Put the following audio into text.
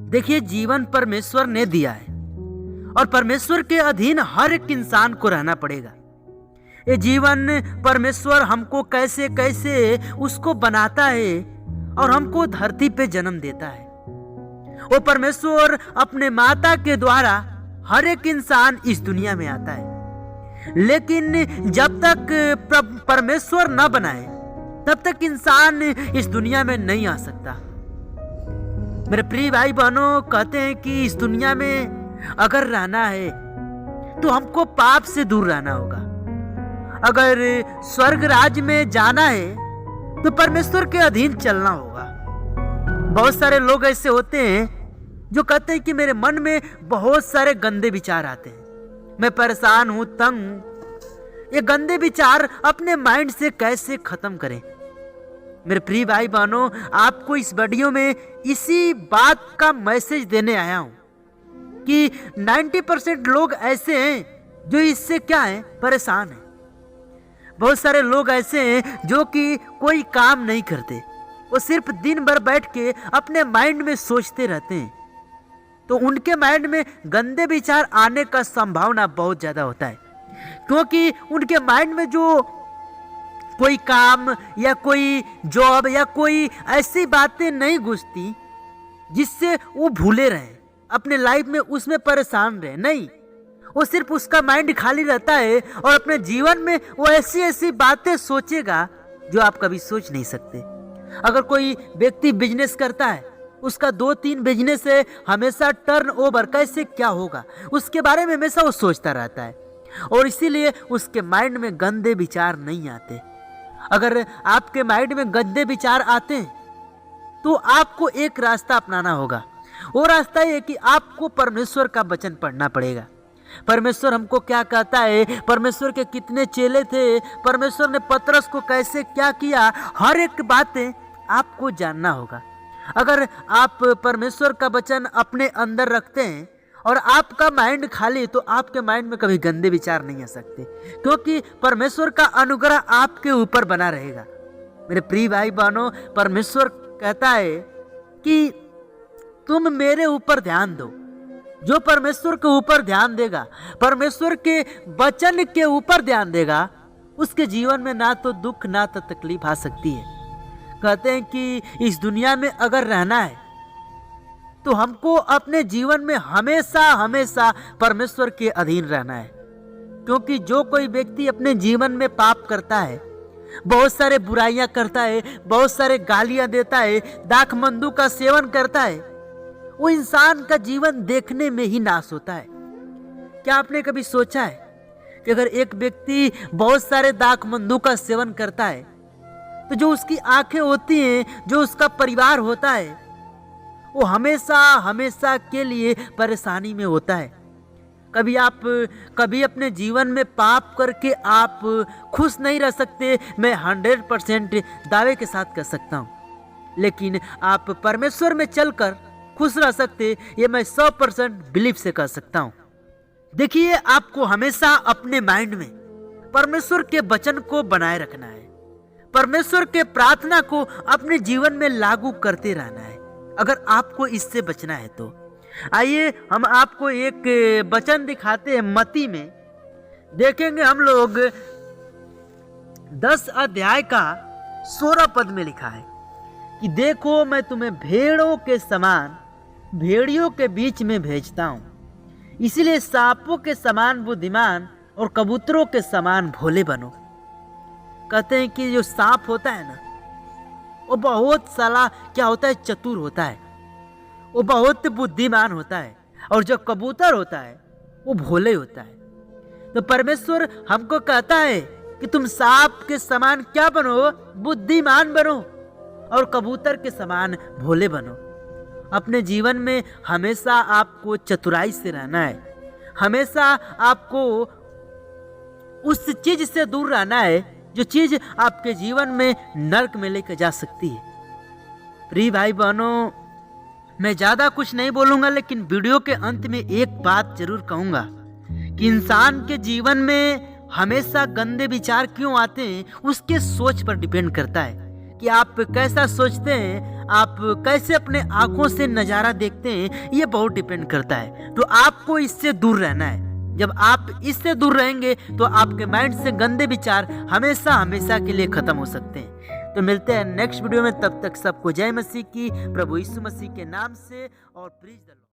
देखिए, जीवन परमेश्वर ने दिया है और परमेश्वर के अधीन हर एक इंसान को रहना पड़ेगा। ये जीवन परमेश्वर हमको कैसे कैसे उसको बनाता है और हमको धरती पे जन्म देता है। वो परमेश्वर अपने माता के द्वारा हर एक इंसान इस दुनिया में आता है, लेकिन जब तक परमेश्वर न बनाए तब तक इंसान इस दुनिया में नहीं आ सकता। मेरे प्रिय भाई बहनों, कहते हैं कि इस दुनिया में अगर रहना है तो हमको पाप से दूर रहना होगा। अगर स्वर्ग राज्य में जाना है तो परमेश्वर के अधीन चलना होगा। बहुत सारे लोग ऐसे होते हैं जो कहते हैं कि मेरे मन में बहुत सारे गंदे विचार आते हैं, मैं परेशान हूं, तंग हूं। ये गंदे विचार अपने माइंड से कैसे खत्म करें? मेरे प्रिय भाई बहनों, आपको इस वीडियो में इसी बात का मैसेज देने आया हूं कि 90% लोग ऐसे हैं जो इससे क्या है, परेशान हैं। बहुत सारे लोग ऐसे हैं जो कि कोई काम नहीं करते, वो सिर्फ दिन भर बैठ के अपने माइंड में सोचते रहते हैं, तो उनके माइंड में गंदे विचार आने का संभावना बहुत ज्यादा होता है, क्योंकि उनके माइंड में जो कोई काम या कोई जॉब या कोई ऐसी बातें नहीं घुसती जिससे वो भूले रहे अपने लाइफ में, उसमें परेशान रहे। नहीं, वो सिर्फ उसका माइंड खाली रहता है और अपने जीवन में वो ऐसी ऐसी बातें सोचेगा जो आप कभी सोच नहीं सकते। अगर कोई व्यक्ति बिजनेस करता है, उसका 2-3 बिजनेस है, हमेशा टर्न ओवर कैसे क्या होगा उसके बारे में हमेशा वो सोचता रहता है, और इसीलिए उसके माइंड में गंदे विचार नहीं आते। अगर आपके माइंड में गंदे विचार आते हैं तो आपको एक रास्ता अपनाना होगा। वो रास्ता ये कि आपको परमेश्वर का वचन पढ़ना पड़ेगा। परमेश्वर हमको क्या कहता है, परमेश्वर के कितने चेले थे, परमेश्वर ने पतरस को कैसे क्या किया, हर एक बातें आपको जानना होगा। अगर आप परमेश्वर का वचन अपने अंदर रखते हैं और आपका माइंड खाली, तो आपके माइंड में कभी गंदे विचार नहीं आ सकते, क्योंकि परमेश्वर का अनुग्रह आपके ऊपर बना रहेगा। मेरे प्रिय भाई बहनों, परमेश्वर कहता है कि तुम मेरे ऊपर ध्यान दो। जो परमेश्वर के ऊपर ध्यान देगा, परमेश्वर के वचन के ऊपर ध्यान देगा, उसके जीवन में ना तो दुख ना तो तकलीफ आ सकती है। कहते हैं कि इस दुनिया में अगर रहना है तो हमको अपने जीवन में हमेशा हमेशा परमेश्वर के अधीन रहना है, क्योंकि जो कोई व्यक्ति अपने जीवन में पाप करता है, बहुत सारे बुराइयां करता है, बहुत सारे गालियां देता है, दाखमंदू का सेवन करता है, वो इंसान का जीवन देखने में ही नाश होता है। क्या आपने कभी सोचा है कि अगर एक व्यक्ति बहुत सारे दाखमंदू का सेवन करता है तो जो उसकी आंखें होती हैं, जो उसका परिवार होता है, वो हमेशा हमेशा के लिए परेशानी में होता है। कभी अपने जीवन में पाप करके आप खुश नहीं रह सकते, मैं 100% दावे के साथ कह सकता हूँ, लेकिन आप परमेश्वर में चलकर खुश रह सकते, ये मैं 100% बिलीव से कह सकता हूँ। देखिए, आपको हमेशा अपने माइंड में परमेश्वर के वचन को बनाए रखना है, परमेश्वर के प्रार्थना को अपने जीवन में लागू करते रहना है, अगर आपको इससे बचना है तो। आइए हम आपको एक वचन दिखाते हैं। मत्ती में देखेंगे हम लोग 10 अध्याय का 16 पद में लिखा है कि देखो, मैं तुम्हें भेड़ों के समान भेड़ियों के बीच में भेजता हूं, इसीलिए सांपों के समान बुद्धिमान और कबूतरों के समान भोले बनो। कहते हैं कि जो सांप होता है ना, वो बहुत साला क्या होता है, चतुर होता है, वो बहुत बुद्धिमान होता है, और जो कबूतर होता है वो भोले होता है। तो परमेश्वर हमको कहता है कि तुम सांप के समान क्या बनो, बुद्धिमान बनो, और कबूतर के समान भोले बनो। अपने जीवन में हमेशा आपको चतुराई से रहना है, हमेशा आपको उस चीज से दूर रहना है जो चीज आपके जीवन में नरक में लेकर जा सकती है। प्रिय भाई बहनों, मैं ज्यादा कुछ नहीं बोलूंगा, लेकिन वीडियो के अंत में एक बात जरूर कहूंगा कि इंसान के जीवन में हमेशा गंदे विचार क्यों आते हैं, उसके सोच पर डिपेंड करता है कि आप कैसा सोचते हैं, आप कैसे अपने आंखों से नज़ारा देखते हैं, ये बहुत डिपेंड करता है। तो आपको इससे दूर रहना है। जब आप इससे दूर रहेंगे तो आपके माइंड से गंदे विचार हमेशा हमेशा के लिए खत्म हो सकते हैं। तो मिलते हैं नेक्स्ट वीडियो में, तब तक सबको जय मसीह की, प्रभु यीशु मसीह के नाम से, और प्रीज द लॉर्ड।